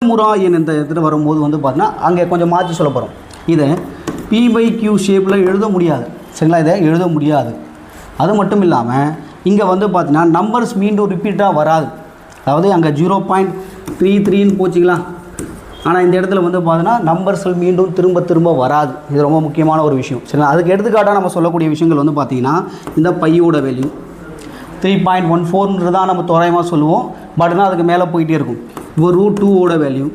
முறா எண் இந்த இடத்துல வரும்போது வந்து பார்த்தீங்கன்னா அங்கே கொஞ்சம் மாற்றி சொல்ல போகிறோம். இதை P/Q ஷேப்பில் எழுத முடியாது. சரிங்களா, இதை எழுத முடியாது. அது மட்டும் இல்லாமல் இங்கே வந்து பார்த்தீங்கன்னா நம்பர்ஸ் மீண்டும் ரிப்பீட்டாக வராது. அதாவது அங்கே 0.33ன்னு போச்சுங்களா, ஆனால் இந்த இடத்துல வந்து பார்த்தீங்கன்னா நம்பர்ஸ்கள் மீண்டும் திரும்ப திரும்ப வராது. இது ரொம்ப முக்கியமான ஒரு விஷயம். சரிங்களா, அதுக்கு எடுத்துக்காட்டாக நம்ம சொல்லக்கூடிய விஷயங்கள் வந்து பார்த்திங்கன்னா இந்த பையோட வேல்யூ 3.14 தான் நம்ம தோராயமாக சொல்லுவோம். பட் ஆனால் அதுக்கு மேலே போயிட்டே இருக்கும். இப்போ √2 வேல்யூ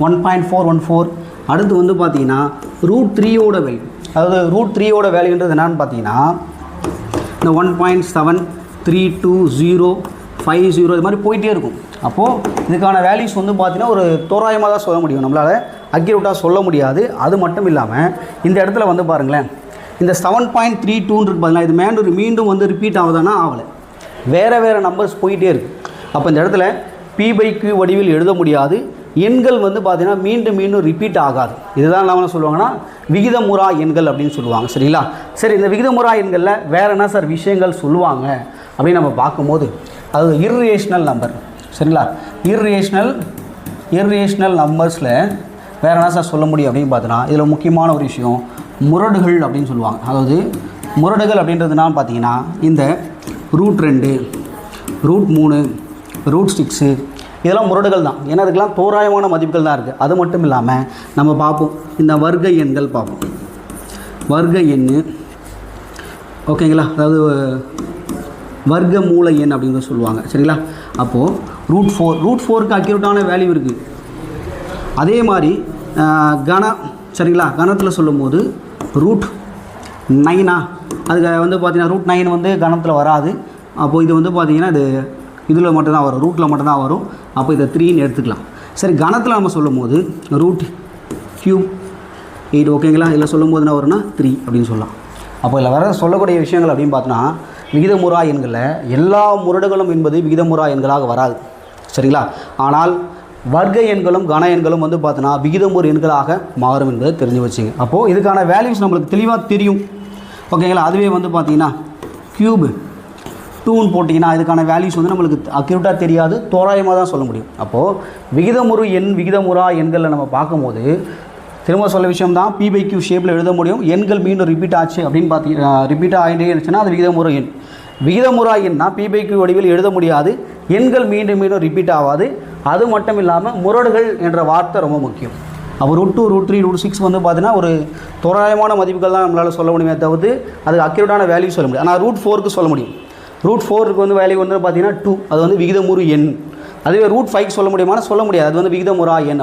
1.414. அடுத்து வந்து பார்த்திங்கன்னா √3 வேல்யூ, அதாவது √3 வேல்யூன்றது என்னன்னு பார்த்தீங்கன்னா இந்த 1.732050 இது மாதிரி போயிட்டே இருக்கும். அப்போது இதுக்கான வேல்யூஸ் வந்து பார்த்திங்கன்னா ஒரு தோராயமாக தான் சொல்ல முடியும், நம்மளால் அக்யூரேட்டாக சொல்ல முடியாது. அது மட்டும் இல்லாமல் இந்த இடத்துல வந்து பாருங்களேன், இந்த 7.32 பார்த்தீங்கன்னா இது மீண்டும் வந்து ரிப்பீட் ஆகுதானா ஆகலை, வேறு நம்பர்ஸ் போயிட்டே இருக்குது. அப்போ இந்த இடத்துல P/Q வடிவில் எழுத முடியாது. எண்கள் வந்து பார்த்திங்கன்னா மீண்டும் ரிப்பீட் ஆகாது. இதுதான் என்ன சொல்லுவாங்கன்னா விகிதமுறா எண்கள் அப்படின்னு சொல்லுவாங்க. சரிங்களா, சரி, இந்த விகிதமுறா எண்களில் வேறு என்ன சார் விஷயங்கள் சொல்லுவாங்க அப்படின்னு நம்ம பார்க்கும்போது அது இர்ரேஷனல் நம்பர். சரிங்களா, இர்ரேஷனல் நம்பர்ஸில் வேறு என்ன சார் சொல்ல முடியும் அப்படின்னு பார்த்தோன்னா இதில் முக்கியமான ஒரு விஷயம் முரடுகள் அப்படின்னு சொல்லுவாங்க. அதாவது முரடுகள் அப்படின்றதுனா பார்த்தீங்கன்னா இந்த √2 √3 √6 இதெல்லாம் முரடுகள் தான். ஏன்னா அதுக்கெல்லாம் தோராயமான மதிப்புகள் தான் இருக்குது. அது மட்டும் இல்லாமல் நம்ம பார்ப்போம் இந்த வர்க்க எண்கள் பார்ப்போம். வர்க்க எண் ஓகேங்களா, அதாவது வர்க்க மூல எண் அப்படின்னு சொல்லுவாங்க. சரிங்களா, அப்போது √4க்கு அக்யூரேட்டான வேல்யூ இருக்குது. அதே மாதிரி சரிங்களா, கணத்தில் சொல்லும் போது √9 அதுக்கு வந்து பார்த்திங்கன்னா √9 வந்து கணத்தில் வராது. அப்போது இது வந்து பார்த்திங்கன்னா இது இதில் மட்டும்தான் வரும், ரூட்டில் மட்டும்தான் வரும். அப்போ இதை 3ன்னு எடுத்துக்கலாம். சரி, கணத்தில் நம்ம சொல்லும் போது √8 ஓகேங்களா, இதில் சொல்லும் போது என்ன வரும்னா 3 அப்படின்னு சொல்லலாம். அப்போ இதில் வர சொல்லக்கூடிய விஷயங்கள் அப்படின்னு பார்த்தோன்னா விகிதமுறா எண்களில் எல்லா முரடுகளும் என்பது விகிதமுறா எண்களாக வராது. சரிங்களா, ஆனால் வர்க்க எண்களும் கன எண்களும் வந்து பார்த்தோன்னா விகிதமுறு எண்களாக மாறும் என்பதை தெரிஞ்சு வச்சுங்க. அப்போது இதுக்கான வேல்யூஸ் நம்மளுக்கு தெளிவாக தெரியும். ஓகேங்களா, அதுவே வந்து பார்த்திங்கன்னா க்யூப் 2ன்னு போட்டிங்கன்னா இதுக்கான வேல்யூஸ் வந்து நம்மளுக்கு அக்யூரேட்டாக தெரியாது, தோராயமாக தான் சொல்ல முடியும். அப்போது விகிதமுறா எண்களில் நம்ம பார்க்கும்போது திரும்ப சொல்ல விஷயம் தான் P/Q ஷேப்பில் எழுத முடியும். எண்கள் மீண்டும் ரிப்பீட் ஆச்சு அப்படின்னு பார்த்தீங்கன்னா ரிப்பீட்டாக ஆகிட்டே இருந்துச்சுன்னா அது விகிதமுறை எண். விகிதமுறா எண்ணா P/Q வடிவில் எழுத முடியாது, எண்கள் மீண்டும் ரிப்பீட் ஆகாது. அது மட்டும் இல்லாமல் முரடுகள் என்ற வார்த்தை ரொம்ப முக்கியம். அப்போ √2 √3 √6 வந்து பார்த்தீங்கன்னா ஒரு தோராயமான மதிப்புகள் தான் நம்மளால் சொல்ல முடியுமே தவிர்த்து அதுக்கு அக்யூரேட்டான வேல்யூ சொல்ல முடியும். ஆனால் √4க்கு சொல்ல முடியும். √4க்கு வந்து வேல்யூ வந்து பார்த்தீங்கன்னா 2, அது வந்து விகிதமுறு எண். அதுவே √5 சொல்ல முடியுமானா சொல்ல முடியாது, அது வந்து விகிதமுறா எண்.